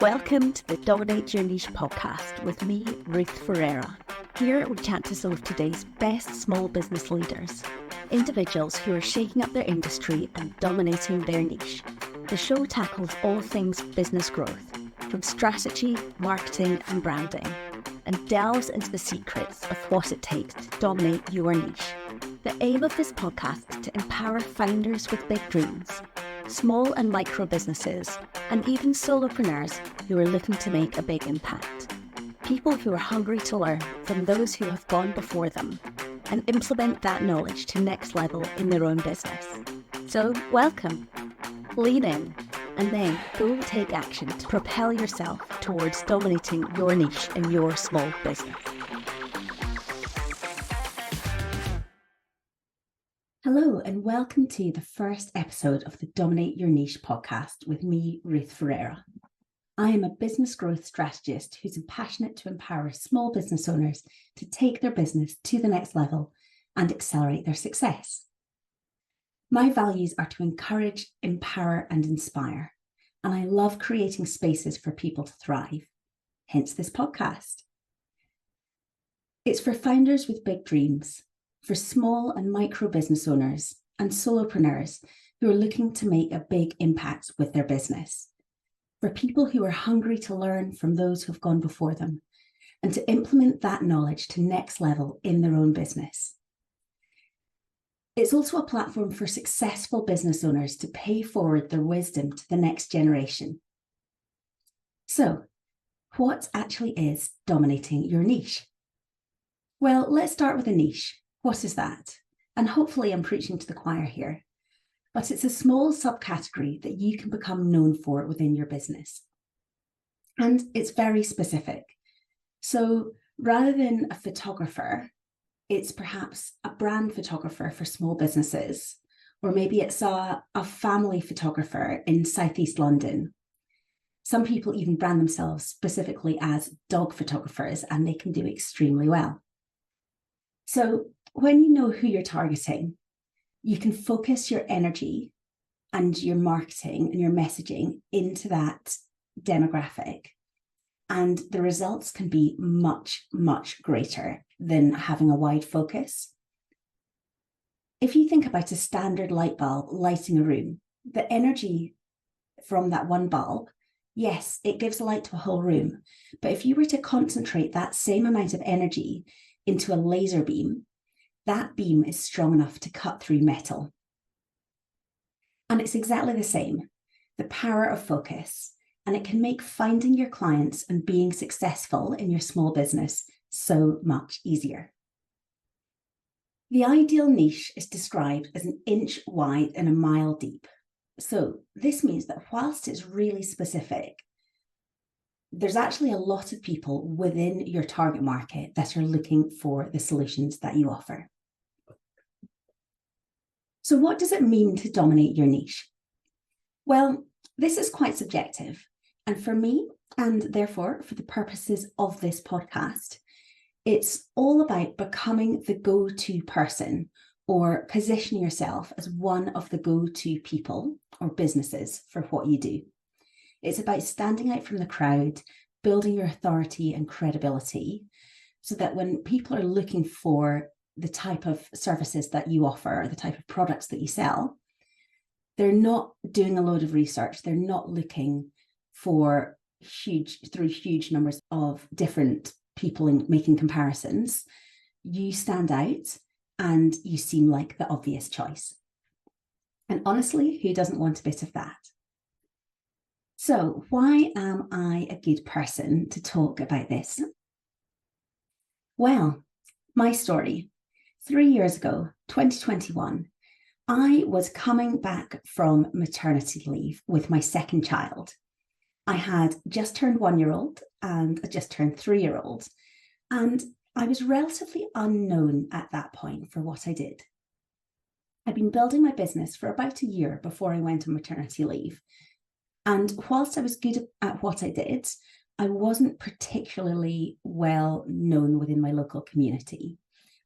Welcome to the Dominate Your Niche podcast with me, Ruth Ferreira. Here we chat to some of today's best small business leaders, individuals who are shaking up their industry and dominating their niche. The show tackles all things business growth, from strategy, marketing and branding, and delves into the secrets of what it takes to dominate your niche. The aim of this podcast is to empower founders with big dreams, small and micro businesses, and even solopreneurs who are looking to make a big impact. People who are hungry to learn from those who have gone before them and implement that knowledge to next level in their own business. So welcome, lean in, and then go take action to propel yourself towards dominating your niche in your small business. Hello and welcome to the first episode of the Dominate Your Niche podcast with me, Ruth Ferreira. I am a business growth strategist who's passionate to empower small business owners to take their business to the next level and accelerate their success. My values are to encourage, empower, and inspire, and I love creating spaces for people to thrive, hence this podcast. It's for founders with big dreams, for small and micro business owners and solopreneurs who are looking to make a big impact with their business, for people who are hungry to learn from those who've gone before them and to implement that knowledge to next level in their own business. It's also a platform for successful business owners to pay forward their wisdom to the next generation. So, what actually is dominating your niche? Well, let's start with a niche. What is that? And hopefully I'm preaching to the choir here, but it's a small subcategory that you can become known for within your business. And it's very specific. So rather than a photographer, it's perhaps a brand photographer for small businesses, or maybe it's a family photographer in Southeast London. Some people even brand themselves specifically as dog photographers, and they can do extremely well. So when you know who you're targeting, you can focus your energy and your marketing and your messaging into that demographic. And the results can be much, much greater than having a wide focus. If you think about a standard light bulb lighting a room, the energy from that one bulb, yes, it gives light to a whole room. But if you were to concentrate that same amount of energy into a laser beam, that beam is strong enough to cut through metal. And it's exactly the same, the power of focus, and it can make finding your clients and being successful in your small business so much easier. The ideal niche is described as an inch wide and a mile deep. So this means that whilst it's really specific, there's actually a lot of people within your target market that are looking for the solutions that you offer. So what does it mean to dominate your niche? Well, this is quite subjective. And for me, and therefore for the purposes of this podcast, it's all about becoming the go-to person or positioning yourself as one of the go-to people or businesses for what you do. It's about standing out from the crowd, building your authority and credibility so that when people are looking for the type of services that you offer, or the type of products that you sell, they're not doing a load of research. They're not looking for huge numbers of different people and making comparisons. You stand out and you seem like the obvious choice. And honestly, who doesn't want a bit of that? So why am I a good person to talk about this? Well, my story. 3 years ago, 2021, I was coming back from maternity leave with my second child. I had just turned 1-year-old and I just turned 3-year-old. And I was relatively unknown at that point for what I did. I'd been building my business for about a year before I went on maternity leave. And whilst I was good at what I did, I wasn't particularly well known within my local community.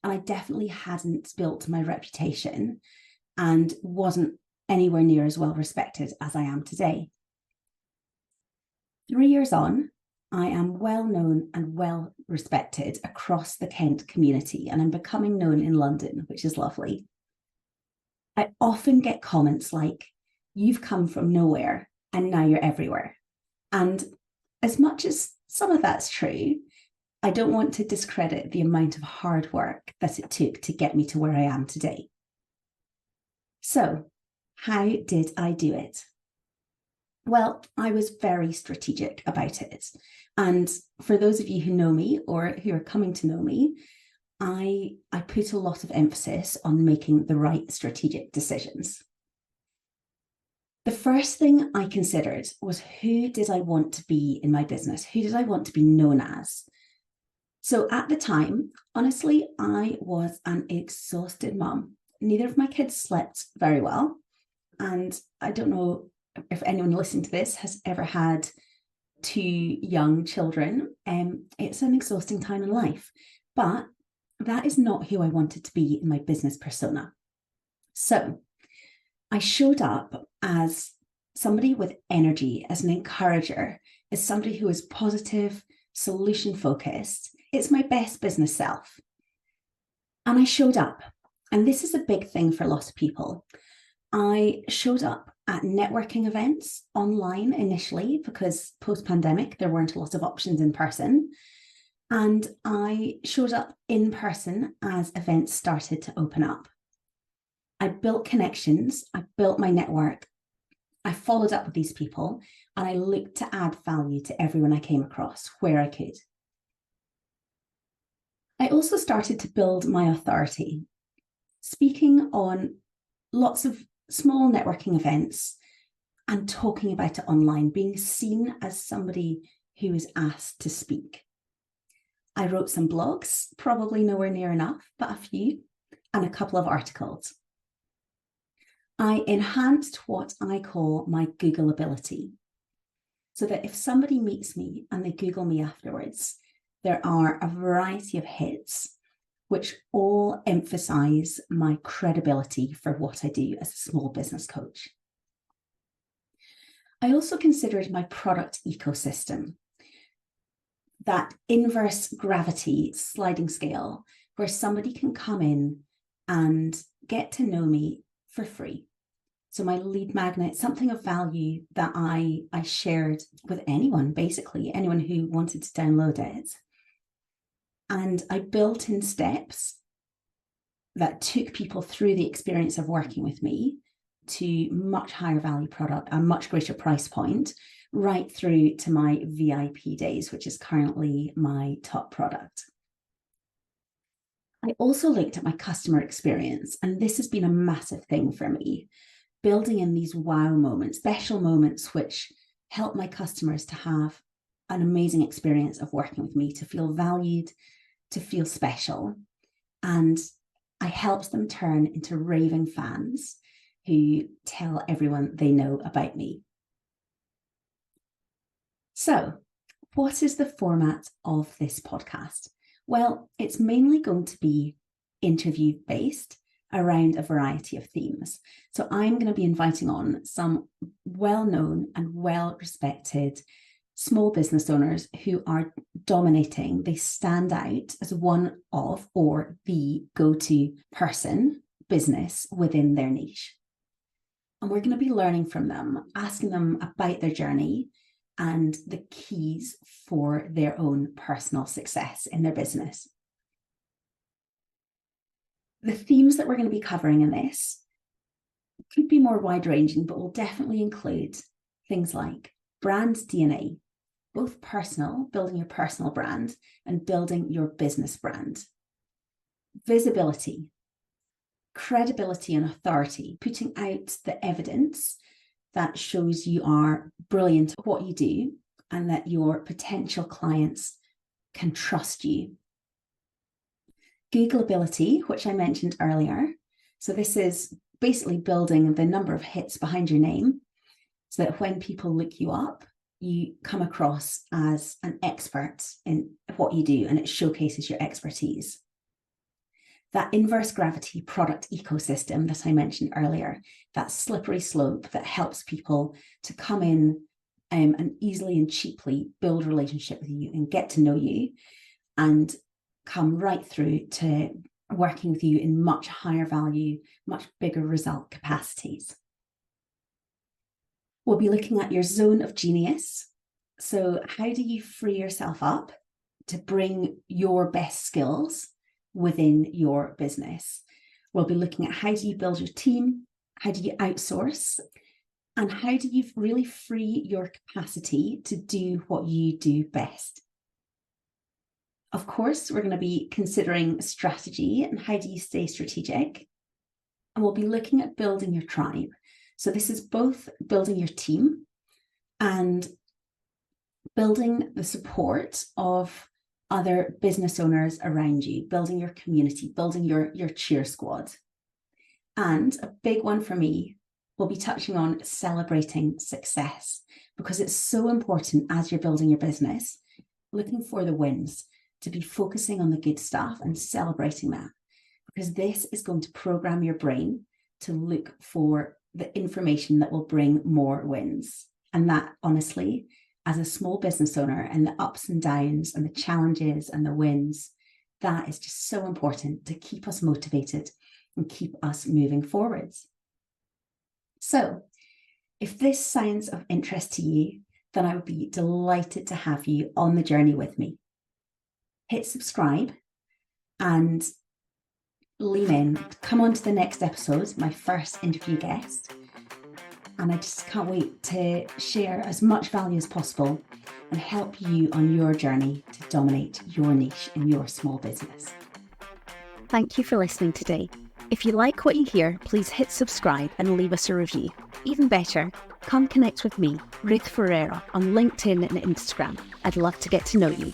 And I definitely hadn't built my reputation and wasn't anywhere near as well respected as I am today. 3 years on, I am well known and well respected across the Kent community, and I'm becoming known in London, which is lovely. I often get comments like, "You've come from nowhere and now you're everywhere." And as much as some of that's true, I don't want to discredit the amount of hard work that it took to get me to where I am today. So, how did I do it? Well, I was very strategic about it. And for those of you who know me or who are coming to know me, I put a lot of emphasis on making the right strategic decisions. The first thing I considered was, who did I want to be in my business? Who did I want to be known as? So at the time, honestly, I was an exhausted mum. Neither of my kids slept very well. And I don't know if anyone listening to this has ever had 2 young children. It's an exhausting time in life, but that is not who I wanted to be in my business persona. So I showed up as somebody with energy, as an encourager, as somebody who is positive, solution focused. It's my best business self. And I showed up, and this is a big thing for a lot of people. I showed up at networking events online initially because post-pandemic, there weren't a lot of options in person. And I showed up in person as events started to open up. I built connections, I built my network, I followed up with these people, and I looked to add value to everyone I came across where I could. I also started to build my authority, speaking on lots of small networking events and talking about it online, being seen as somebody who is asked to speak. I wrote some blogs, probably nowhere near enough, but a few, and a couple of articles. I enhanced what I call my Google ability, so that if somebody meets me and they Google me afterwards, there are a variety of hits which all emphasize my credibility for what I do as a small business coach. I also considered my product ecosystem, that inverse gravity sliding scale where somebody can come in and get to know me for free. So my lead magnet, something of value that I shared with anyone, basically, anyone who wanted to download it. And I built in steps that took people through the experience of working with me to much higher value product, a much greater price point, right through to my VIP days, which is currently my top product. I also looked at my customer experience, and this has been a massive thing for me, building in these wow moments, special moments, which help my customers to have an amazing experience of working with me, to feel valued, to feel special. And I helped them turn into raving fans who tell everyone they know about me. So, what is the format of this podcast? Well, it's mainly going to be interview-based around a variety of themes. So I'm going to be inviting on some well-known and well-respected small business owners who are dominating. They stand out as one of or the go-to person, business within their niche. And we're going to be learning from them, asking them about their journey and the keys for their own personal success in their business. The themes that we're going to be covering in this could be more wide-ranging, but will definitely include things like brand DNA, both personal, building your personal brand, and building your business brand. Visibility, credibility and authority, putting out the evidence that shows you are brilliant at what you do and that your potential clients can trust you. Googleability, which I mentioned earlier. So this is basically building the number of hits behind your name so that when people look you up, you come across as an expert in what you do and it showcases your expertise. That inverse gravity product ecosystem that I mentioned earlier, that slippery slope that helps people to come in, and easily and cheaply build a relationship with you and get to know you and come right through to working with you in much higher value, much bigger result capacities. We'll be looking at your zone of genius. So how do you free yourself up to bring your best skills within your business? We'll be looking at how do you build your team, how do you outsource, and how do you really free your capacity to do what you do best? Of course, we're going to be considering strategy and how do you stay strategic. And we'll be looking at building your tribe. So this is both building your team and building the support of other business owners around you, building your community, building your cheer squad. And a big one for me, we'll be touching on celebrating success, because it's so important as you're building your business, looking for the wins, to be focusing on the good stuff and celebrating that, because this is going to program your brain to look for the information that will bring more wins. And that, honestly, as a small business owner, and the ups and downs and the challenges and the wins, that is just so important to keep us motivated and keep us moving forwards. So if this sounds of interest to you, then I would be delighted to have you on the journey with me. Hit subscribe and lean in. Come on to the next episode, my first interview guest. And I just can't wait to share as much value as possible and help you on your journey to dominate your niche in your small business. Thank you for listening today. If you like what you hear, please hit subscribe and leave us a review. Even better, come connect with me, Ruth Ferreira, on LinkedIn and Instagram. I'd love to get to know you.